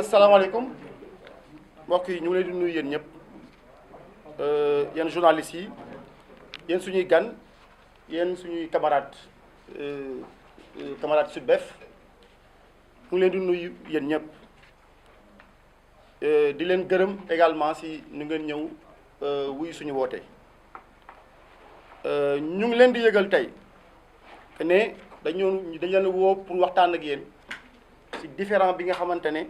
asalaamaaleykum mbokk yi ñu ngi leen di nuyu yéen ñëpp yéen journalistes yi yéen suñuy gan yéen suñuy camarades camarades SUTBEF ñu ngi leen di nuyu yéen ñëpp di leen gërëm également si ñu ngeen ñëw wuy suñu woote ñu ngi leen di yëgal tey que ne dañ leen woo pour waxtaan ak yéen si différent bi nga xamante ne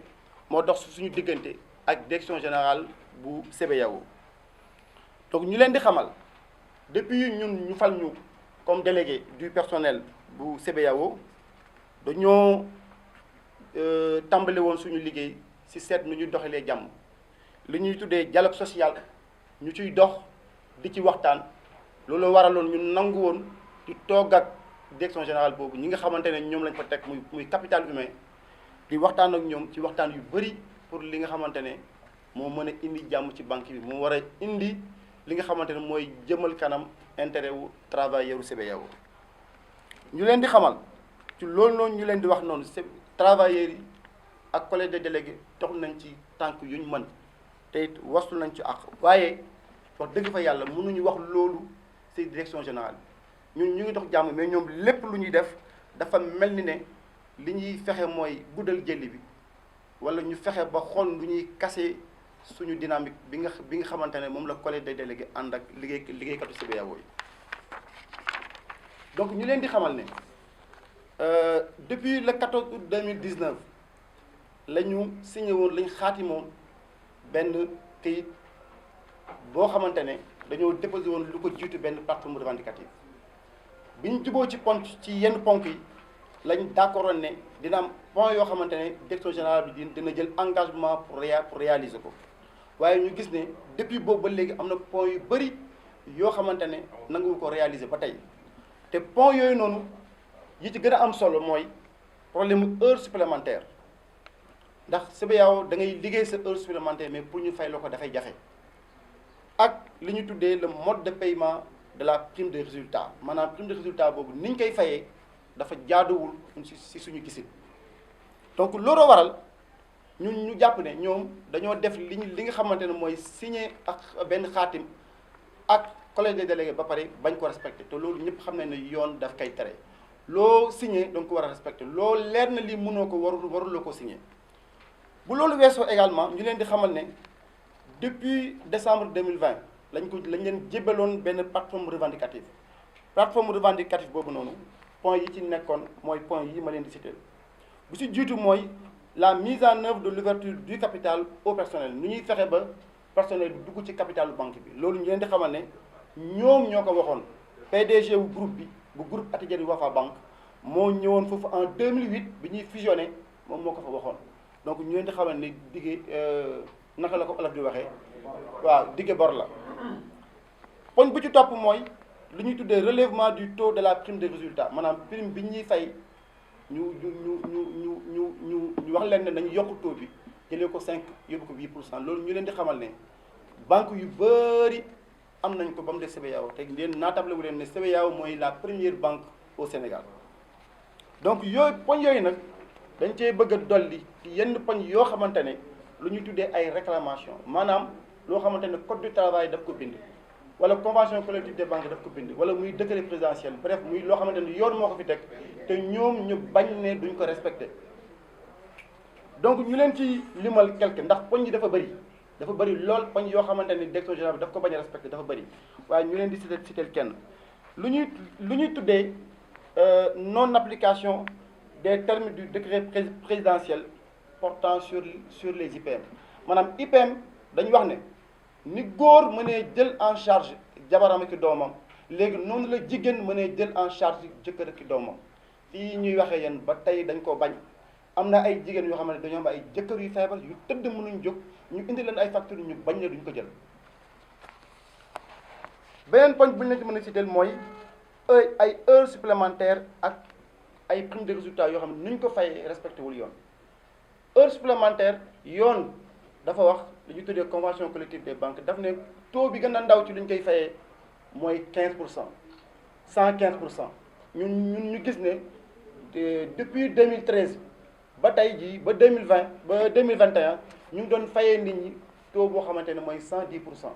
moo dox suñu diggante ak direction générale bu CBAO donc ñu leen di xamal depuis ñun ñu fal ñu comme délégué du personnel bu CBAO dañoo tàmbali woon suñu liggéey si seet nu ñuy doxalee jàmm li ñuy tuddee dialogue social ñu ciy dox di ci waxtaan loolu waraloon ñu nangu woon di toog ak direction générale boobu ñi nga xamante ne ñoom lañ fa teg muy capital humain di waxtaan ak ñoom ci waxtaan yu bëri pour li nga xamante ne moo mën a indi jàmm ci banque bi moo war a indi li nga xamante ne mooy jëmal kanam intérêt wu travailleur CBAO ñu leen di xamal ci loolu noonu ñu leen di wax noonu travailleurs yi ak collège de délégué dox nañ ci tànk yu ñu mën te it waslu nañ ci ak waaye wax dëgg fa yàlla mënuñu wax loolu ci direction générale ñun ñu ngi dox jàmm mais ñoom lépp lu ñuy def dafa mel ni ne li ñuy fexe mooy guddal jëli bi wala ñu fexe ba xool lu ñuy kase suñu dynamique bi nga xamante ne moom la collège des délégués ànd ak liggéeykatu CBAO yi donc ñu leen di xamal ne depuis le 14 août 2019 la ñu signé woon la ñu xaatimoon benn këyit boo xamante ne dañoo déposé woon lu ko jiitu benn plateforme revendicative bi ñu juboo ci yenn ponk yi lañ d'accord ne dina am point yoo xamante ne direction générale bi dina jël engagement pour réaliser ko waaye ñu gis ne depuis boobu ba léegi am na point yu bëri yoo xamante ne nanguwu ko réaliser ba tey te point yooyu noonu yi ci gën a am solo mooy problème mu heure supplémentaire ndax CBAO da ngay liggéey sa heure supplémentaire mais pour ñu fay la ko dafay jafe ak li ñu tuddee le mode de paiement de la prime de résultat maanaam prime de résultat boobu ni ñu koy fayee dafa jaaduwul si suñu gisin donc looloo waral ñu jàpp ne ñoom dañoo def li nga xamante ne mooy signé ak benn xaatim ak collège des délégués ba pare bañ ko respecté te loolu ñëpp xam nañ ne yoon daf koy tere loo signé donc ko war a respecté loo leer na lii mënoo ko waruloo ko signé bu loolu weesoo également ñu leen di xamal ne depuis décembre 2020 lañ leen jébbaloon benn plateforme revendicative boobu noonu point yi ci nekkoon mooy point yi ma leen di citer bu ci jiitu mooy la mise en œuvre de l'ouverture du capital au personnel nu ñuy fexe ba personnel bi dugg ci capitalu banque bi loolu ñu leen di xamal ne ñoom ñoo ko waxoon PDG wu groupe bi bu groupe Attijari Wafa Banque moo ñëwoon foofu en 2008 bi ñuy fusionné moom moo ko fa waxoon donc ñu leen di xamal ne digge naka la ko olof di waxee waaw digge bor la poñ bu ci topp mooy lu ñuy tuddee relèvement du taux de la prime de résultat maanaam prime bi ñuy fay ñu wax leen ne nañu yokk taux bi jëlee ko 5 yóbbu ko 8% loolu ñu leen di xamal ne banque yu bëri am nañ ko ba mu def CBAO te leen naatable wu leen ne CBAO mooy la première banque au Sénégal donc poñ yooyu nag dañ cee bëgg a dolli yenn poñ yoo xamante ne lu ñuy tuddee ay réclamation maanaam loo xamante ne code du travail daf ko bind wala convention collective des banques daf ko bind wala muy décret présidentiel bref muy loo xamante ne yoon moo ko fi teg te ñoom ñu bañ ne duñ ko respecté donc ñu leen ci limal quelque ndax poñ yi dafa bëri lool poñ yoo xamante ne direction générale bi daf ko bañ a respecté dafa bëri waaye ñu leen di citer kenn lu ñuy tuddee non application des termes du décret présidentiel portant sur les IPM maanaam IPM dañu wax ne ni góor mënee jël en charge jabaram ak doomam léegi noonu la jigéen mënee jël en charge jëkkër ak doomam fii ñuy waxee yéen ba tey dañ ko bañ am na ay jigéen yoo xam ne dañoo am ay jëkkër yu feebar yu tëdd mënuñ jóg ñu indi leen ay factures ñu bañ ne duñ ko jël. beneen poñ bu ñu leen ci mën a citer mooy ay heures supplémentaires ak ay prime de résultat yoo xam ne nuñ ko fay respecté wul yoon heure supplémentaire yoon dafa wax li ñu tuddee convention collective des banques daf ne taux bi gën a ndaw ci lu ñu koy fayee mooy 15% 115% ñun ñu gis ne depuis 2013 ba tey jii ba 2020 ba 2021 ñu ngi doon fayee nit ñi taux boo xamante ne mooy 110%.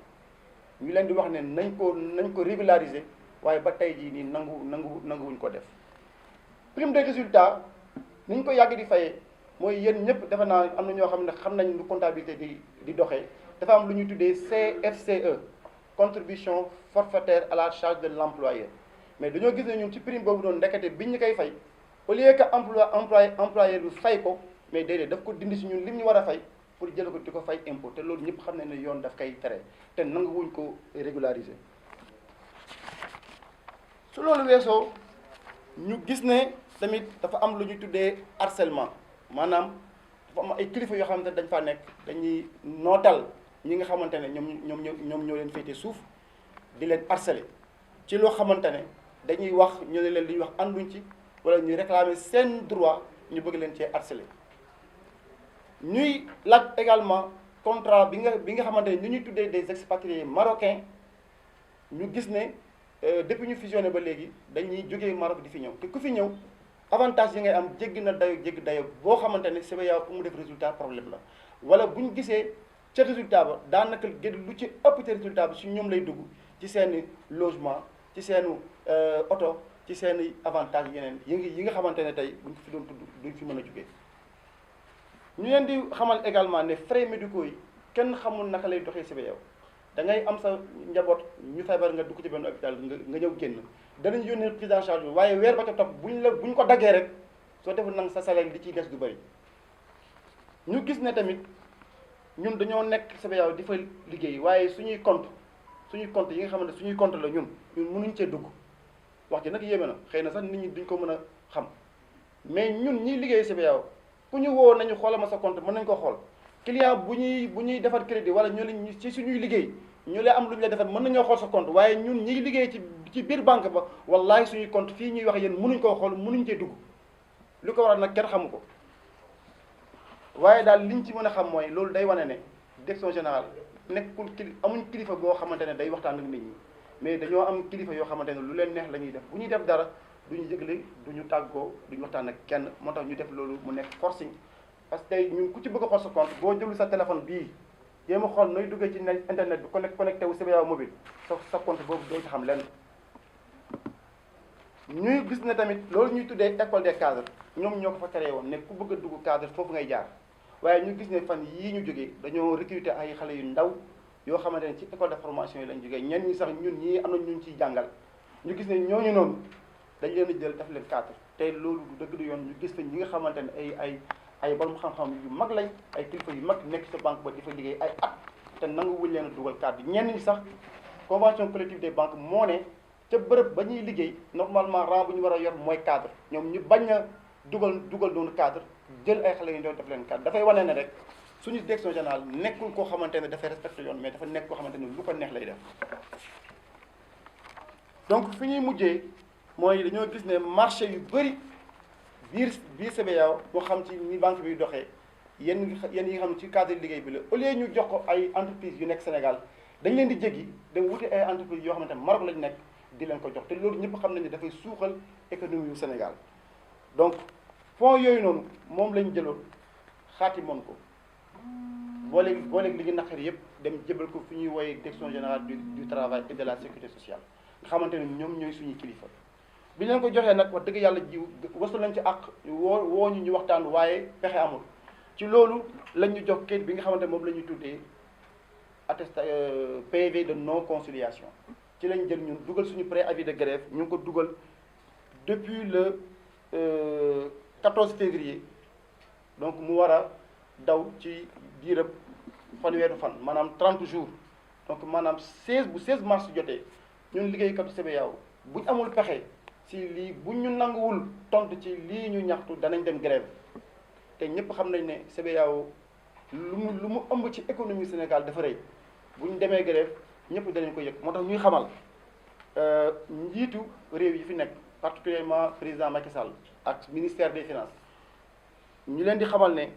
ñu leen di wax ne nañ ko régulariser waaye ba tey jii nii nanguwuñ ko def. prime de résultat ni ñu ko yàgg di fayee mooy yéen ñëpp defe naa am na ñoo xam ne xam nañ lu comptabilité di doxee dafa am lu ñuy tuddee CFCE contribution forfaitaire à la charge de l'employeur mais dañoo gis ne ñun ci prime boobu doon ndekete biñ ñu koy fay au lieu que employeur bi fay ko mais déedéet daf ko dindi si ñun lim ñu war a fay pour jël ko di ko fay impôt te loolu ñëpp xam nañ ne yoon daf koy tere te nanguwuñ ko régulariser. su loolu weesoo ñu gis ne tamit dafa am lu ñu tuddee harcèlement maanaam dafa am ay kilifa yoo xamante ne dañ faa nekk dañuy nootal ñi nga xamante ne ñoom ñoo leen féete suuf di leen harceler ci loo xamante ne dañuy wax ñu ne leen li ñuy wax ànduñ ci wala ñuy réclamer seen droit ñu bëgg leen cee harceler. ñuy laaj également contrat bi nga xamante ne ñu ñuy tuddee des expatriés marocains ñu gis ne depuis ñu fusionné ba léegi dañuy jógee Maroc di fi ñëw te ku fi ñëw avantage yi ngay am jéggi dayo boo xamante ne CBAO pour mu def résultat problème la wala bu ñu gisee ca résultat ba daanaka lu ci ëpp te résultat bi su ñoom lay dugg ci seeni logement ci seenu oto ci seeni avantage yeneen yi nga xamante ne tey buñ ko fi doon tudd duñ fi mën a jógee. ñu leen di xamal également ne frais médicaux yi kenn xamul naka lay doxee CBAO da ngay am sa njaboot ñu feebar nga dugg ci benn hôpital nga ñëw génn danañ yónnee prise en charge bi waaye weer ba ca topp buñ ko daggee rek soo deful nag sa salaire li ciy des du bëri. ñu gis ne tamit ñun dañoo nekk CBAO di fa liggéey waaye suñuy compte yi nga xamante suñuy compte la ñun mënuñ cee dugg wax ji nag yéeme na xëy na sax nit ñi duñ ko mën a xam mais ñun ñiy liggéey CBAO ku ñu woo nañu xoolal ma sa compte mën nañu ko xool client bu ñuy defar crédit wala ñu ci suñuy liggéey ñu lay am lu ñu la defar mën nañoo xool sa compte waaye ñun ñiy liggéey ci biir banque ba wallahi suñuy compte fii ñuy wax yéen mënuñ koo xool mënuñ cee dugg lu ko waral nag kenn xamu ko waaye daal liñ ci mën a xam mooy loolu day wane ne direction générale nekkul amuñ kilifa boo xamante ne day waxtaan ak nit ñi mais dañoo am kilifa yoo xamante ne lu leen neex la ñuy def bu ñuy def dara duñu yëgle duñu tàggoo duñu waxtaan ak kenn moo tax ñu def loolu mu nekk forcing parce que tey ñun ku ci bëgg a xool sa compte boo jëlu sa téléphone bii jéem a xool nooy duggee ci internet bi connecté wu CBAO mobile sa compte boobu doo ci xam lenn. ñuy gis ne tamit loolu ñuy tuddee école des cadres ñoom ñoo ko fa créé woon ne ku bëgg a dugg cadre foofu ngay jaar waaye ñu gis ne fan yii ñu jógee dañoo recruter ay xale yu ndaw yoo xamante ne ci école de formation yi lañ jógee ñenn ñi sax ñun ñii am na ñu ciy jàngal ñu gis ne ñooñu noonu dañ leen a jël def leen cadre te loolu du dëgg du yoon ñu gis fa ñi nga xamante ne ay borom xam-xam yu mag lañ ay kilifa yu mag nekk sa banque ba di fa liggéey ay at te nangu wuñ leen a dugal cadre ñenn ñi sax convention collective des banques moo ne ca bërëb ba ñuy liggéey normalement rang bu ñu war a yor mooy cadre ñoom ñu bañ a dugal doonu cadre jël ay xale yu doon def leen cadre dafay wane ne rek suñu direction générale nekkul koo xamante ne dafay respecté yoon mais dafa nekk koo xamante ne lu ko neex lay def. donc fi ñuy mujjee mooy dañoo gis ne marché yu bëri biir CBAO moo xam ci ni banque bi doxee yéen yi nga xam ne ci cadre liggéey bi la au lieu ñu jox ko ay entreprises yu nekk Sénégal dañ leen di jéggi dem wuti ay entreprises yoo xamante ne Maroc lañ nekk di leen ko jox te loolu ñëpp xam nañ ne dafay suuxal économie yu Sénégal. donc fonds yooyu noonu moom lañ jëloon xaatimoon ko booleeg li ñu naqari yëpp dem jëbal ko fi ñuy woowee direction générale du travail et de la sécurité sociale nga xamante ne ñoom ñooy suñuy kilifa. bi ñu leen ko joxee nag wax dëgg yàlla jiw wasu lañ ci àq woo ñu waxtaan waaye pexe amul ci loolu lañ ñu jox kayit bi nga xamante ne moom la ñuy tuddee attestation PV de non conciliation ci lañ jël ñun dugal suñu préavis de grève ñu ngi ko dugal depuis le 14 février donc mu war a daw ci diirab fanweeru fan maanaam 30 jours donc maanaam 16 mars jotee ñun liggéeykatu CBAO buñ amul pexe ci lii bu ñu nanguwul tontu ci lii ñu ñaxtu danañ dem grève te ñëpp xam nañ ne CBAO lu mu ëmb ci économie Sénégal dafa rëy bu ñu demee grève ñëpp danañ ko yëg moo tax ñuy xamal njiitu réew yi fi nekk particulièrement président Macky Sall ak ministère des finances ñu leen di xamal ne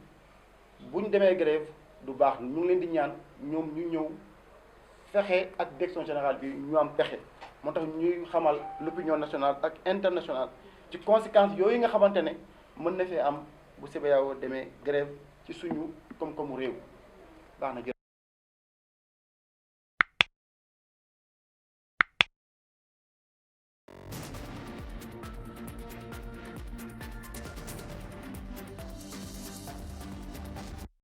bu ñu demee grève du baax ñu ngi leen di ñaan ñoom ñu ñëw fexe ak direction générale bi ñu am pexe moo tax ñuy xamal l'opinion nationale ak internationale ci conséquences yooyu nga xamante ne mën na fee am bu CBAO demee grève ci suñu koom-koomu réew baax na.